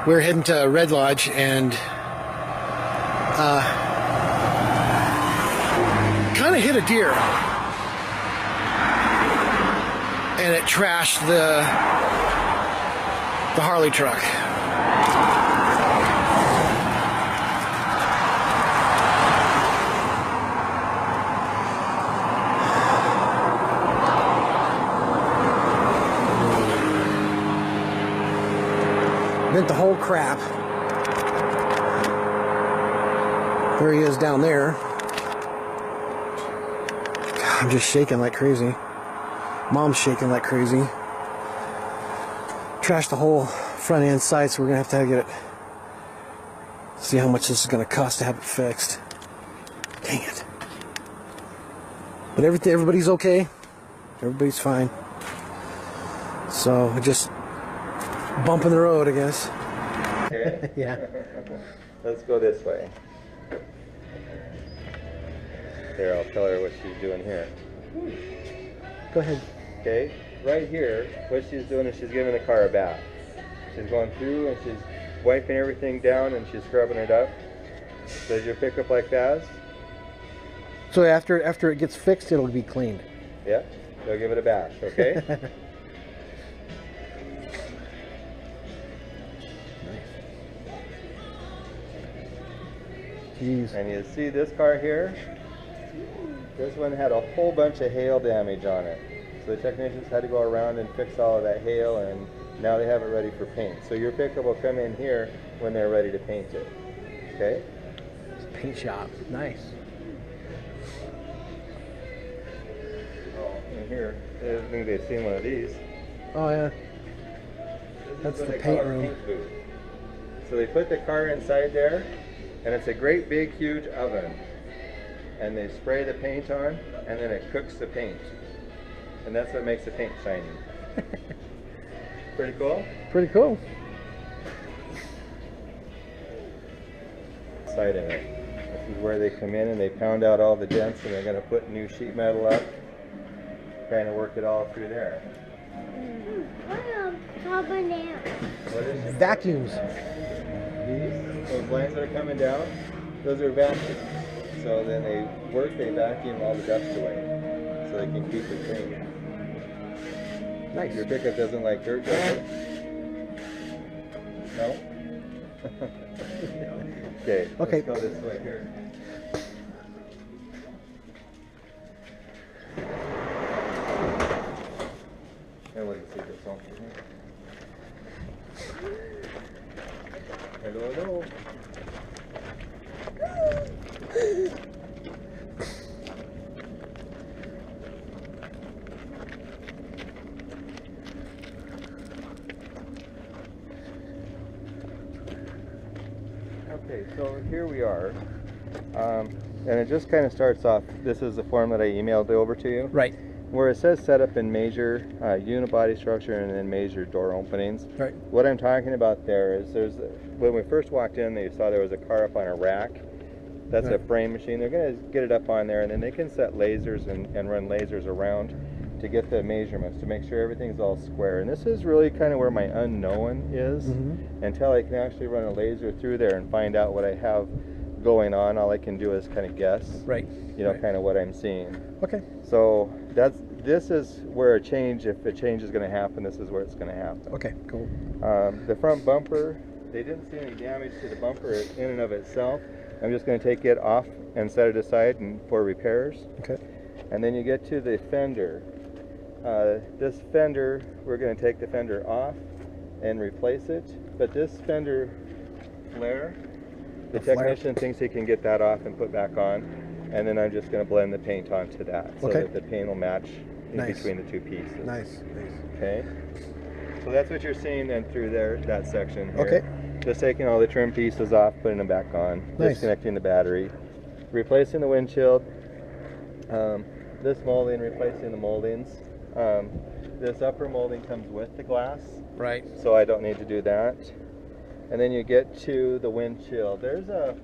we're heading to Red Lodge, and kind of hit a deer, and it trashed the Harley truck. Bent the whole crap. There he is down there. God, I'm just shaking like crazy. Mom's shaking like crazy. Trashed the whole front end side, so we're gonna have to get it. See how much this is gonna cost to have it fixed. Dang it. But everybody's okay. Everybody's fine. So just bump in the road, I guess. Okay. Yeah. Let's go this way. There, I'll tell her what she's doing here. Go ahead. Okay, right here, what she's doing is she's giving the car a bath. She's going through and she's wiping everything down and she's scrubbing it up. Does your pickup like that? So after it gets fixed, it'll be cleaned. Yeah, so give it a bash, okay? Jeez. And you see this car here? This one had a whole bunch of hail damage on it. So the technicians had to go around and fix all of that hail, and now they have it ready for paint. So your pickup will come in here when they're ready to paint it. Okay? It's a paint shop. Nice. And here, I think they've seen one of these. Oh yeah. This That's is what the they call paint a room. paint booth. So they put the car inside there, and it's a great big huge oven. And they spray the paint on, and then it cooks the paint. And that's what makes the paint shiny. Pretty cool? Pretty cool. Side of it. This is where they come in and they pound out all the dents, and they're going to put new sheet metal up. Kind of work it all through there. What What is it? Vacuums. Those lines that are coming down, those are vacuums. So then they vacuum all the dust away, so they can keep it clean. Nice. Your pickup doesn't like dirt, does it? No? Okay, Okay. let's go this way here. And let me see this one. Hello, hello. Okay, so here we are, and it just kind of starts off. This is the form that I emailed over to you. Right. Where it says set up and measure unibody structure and then measure door openings. Right. What I'm talking about there is when we first walked in, they saw there was a car up on a rack. That's Right. a frame machine. They're going to get it up on there, and then they can set lasers and run lasers around to get the measurements to make sure everything's all square. And this is really kind of where my unknown is. Mm-hmm. Until I can actually run a laser through there and find out what I have going on. All I can do is kind of guess. Right. You know, Right. kind of what I'm seeing. Okay. So this is where a change, if a change is going to happen, this is where it's going to happen. Okay. Cool. The front bumper, they didn't see any damage to the bumper in and of itself. I'm just going to take it off and set it aside and for repairs. Okay. And then you get to the fender. This fender, we're going to take the fender off and replace it. But this fender flare, the flare. technician thinks he can get that off and put back on. And then I'm just going to blend the paint onto that so Okay. that the paint will match in Nice. between the two pieces. Nice. Nice. Okay. So that's what you're seeing then through there, that section here. Okay. Just taking all the trim pieces off, putting them back on, Nice. disconnecting the battery, replacing the windshield, this molding, replacing the moldings. This upper molding comes with the glass, Right. so I don't need to do that. And then you get to the windshield. There's a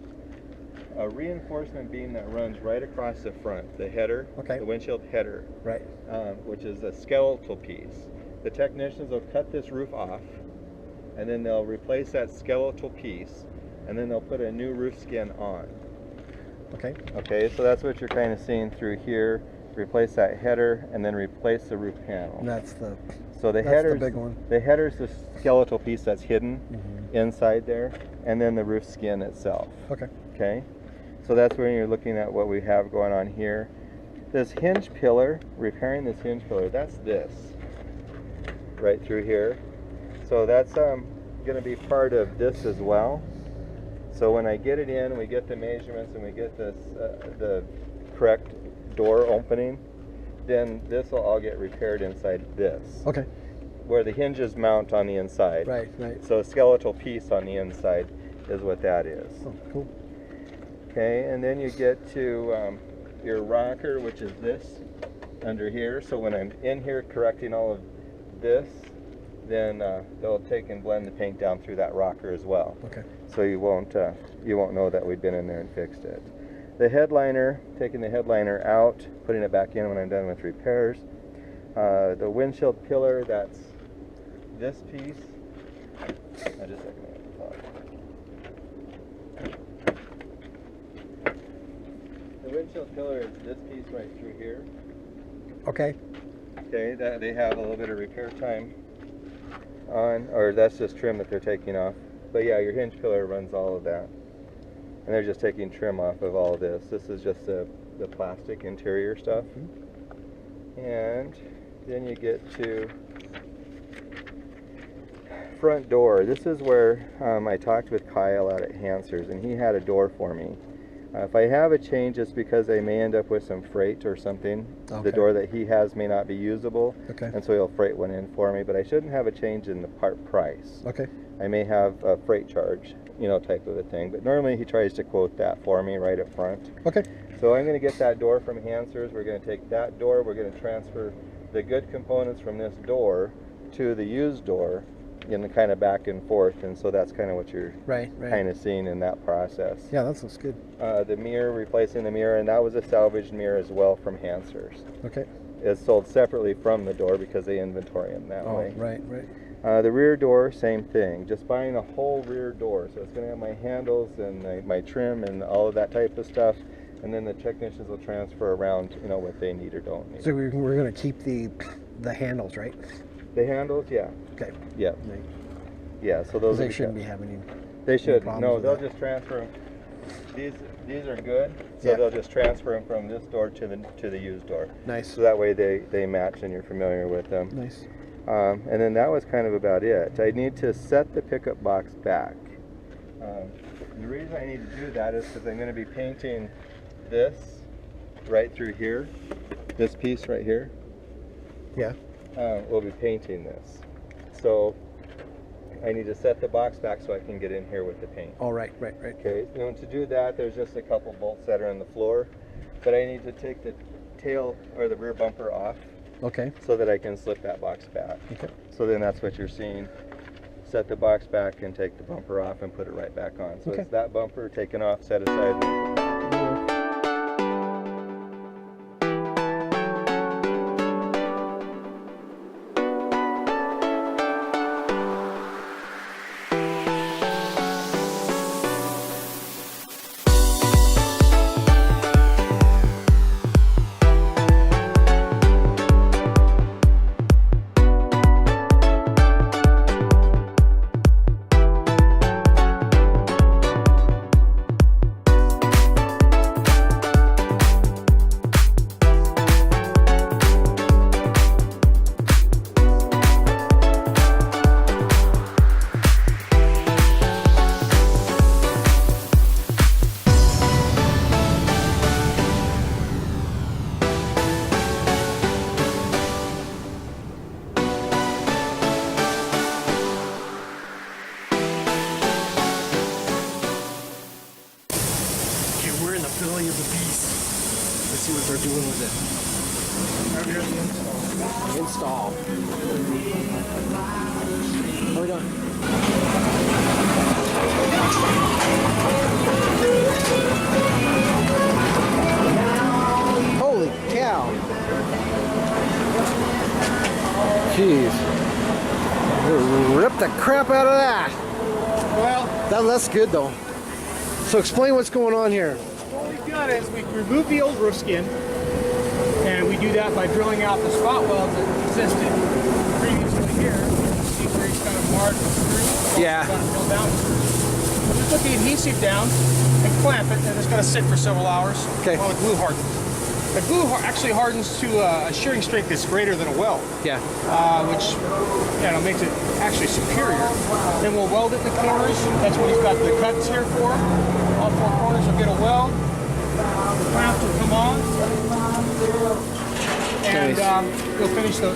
reinforcement beam that runs right across the front, the header, Okay. the windshield header, Right. which is a skeletal piece. The technicians will cut this roof off and then they'll replace that skeletal piece, and then they'll put a new roof skin on. Okay. Okay, so that's what you're kind of seeing through here. Replace that header, and then replace the roof panel. And that's the So the that's header's the big one. The header's the skeletal piece that's hidden Mm-hmm. inside there, and then the roof skin itself. Okay. Okay, so that's when you're looking at what we have going on here. This hinge pillar, repairing this hinge pillar, that's this right through here. So that's going to be part of this as well. So when I get it in, we get the measurements and we get this the correct door opening, then this will all get repaired inside this. Okay. Where the hinges mount on the inside. Right, right. So a skeletal piece on the inside is what that is. Oh, cool. Okay, and then you get to your rocker, which is this under here. So when I'm in here correcting all of this, then they'll take and blend the paint down through that rocker as well. Okay. So you won't know that we've been in there and fixed it. The headliner, taking the headliner out, putting it back in when I'm done with repairs. The windshield pillar, that's this piece. I just The windshield pillar is this piece right through here. Okay. Okay, that they have a little bit of repair time on, or that's just trim that they're taking off. But yeah, your hinge pillar runs all of that. And they're just taking trim off of all of this. This is just the plastic interior stuff. Mm-hmm. And then you get to front door. This is where I talked with Kyle out at Hansers, and he had a door for me. If I have a change, it's because I may end up with some freight or something. Okay. The door that he has may not be usable, Okay. and so he'll freight one in for me, but I shouldn't have a change in the part price. Okay. I may have a freight charge, you know, type of a thing, but normally he tries to quote that for me right up front. Okay. So I'm going to get that door from Hansers. We're going to take that door, we're going to transfer the good components from this door to the used door, in the kind of back and forth, and so that's kind of what you're Right. kind of seeing in that process. Yeah, that looks good. The mirror, replacing the mirror, and that was a salvaged mirror as well from Hansers. Okay. It's sold separately from the door because they inventory them that way. Right, right. The rear door, same thing. Just buying a whole rear door, so it's going to have my handles and my trim and all of that type of stuff, and then the technicians will transfer around, you know, what they need or don't need. So we're going to keep the handles, right? The handles, yeah. Okay. Yeah. Yeah, so those They shouldn't be having any. They should. problems No, with they'll that. just transfer them. These are good, so Yeah. they'll just transfer them from this door to the used door. Nice. So that way they match and you're familiar with them. Nice. And then that was kind of about it. I need to set the pickup box back. The reason I need to do that is because I'm going to be painting this right through here. This piece right here. Yeah. We'll be painting this. So I need to set the box back so I can get in here with the paint. All right, right. Okay, and to do that, there's just a couple bolts that are on the floor, but I need to take the tail or the rear bumper off Okay. so that I can slip that box back. Okay. So then that's what you're seeing. Set the box back and take the bumper off and put it right back on. So Okay. it's that bumper taken off, set aside. We're in the belly of the beast. Let's see what they're doing with it. Install. How are we doing? Holy cow. Jeez. We're Rip the crap out of that. Well, That's good though. So explain what's going on here. what we've done is we remove the old roof skin, and we do that by drilling out the spot welds that existed previously here. See where he's kind of marred the screw? Yeah. Got to drill down the screw. We put the adhesive down and clamp it, and it's got to sit for several hours Okay. while the glue hardens. The glue actually hardens to a shearing strength that's greater than a weld, Yeah. which makes it actually superior. Then we'll weld it in the corners. That's what he's got the cuts here for. All four corners will get a weld. The clamps will come on. And we'll finish the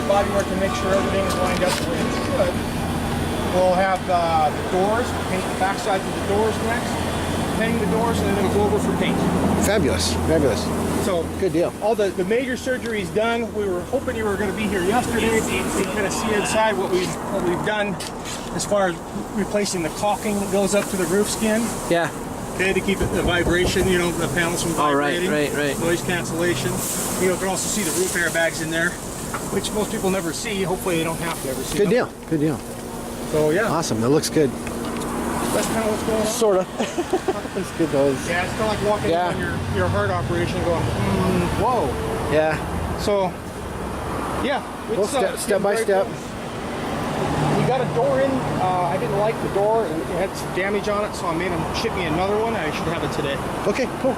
body work and make sure everything is lined up the way it should. We'll have the doors, paint the back sides of the doors next, hang the doors, and then we'll go over for paint. Fabulous. Fabulous. So Good deal. all the major surgery is done. We were hoping you were going to be here yesterday to kind of see inside what we've done as far as replacing the caulking that goes up to the roof skin. Yeah. Okay, to keep it the vibration, the panels from vibrating. right. Noise cancellation. You can also see the roof airbags in there, which most people never see. Hopefully they don't have to ever see Good them. deal. Good deal. So yeah, Awesome. That looks good. that's kind of what's going on. Sorta. That's good though. Yeah, it's kind of like walking Yeah. in on your heart operation going, whoa. Yeah. So, yeah. Well, step by step. We got a door in. I didn't like the door. It had some damage on it, so I made him ship me another one. I should have it today. Okay, cool.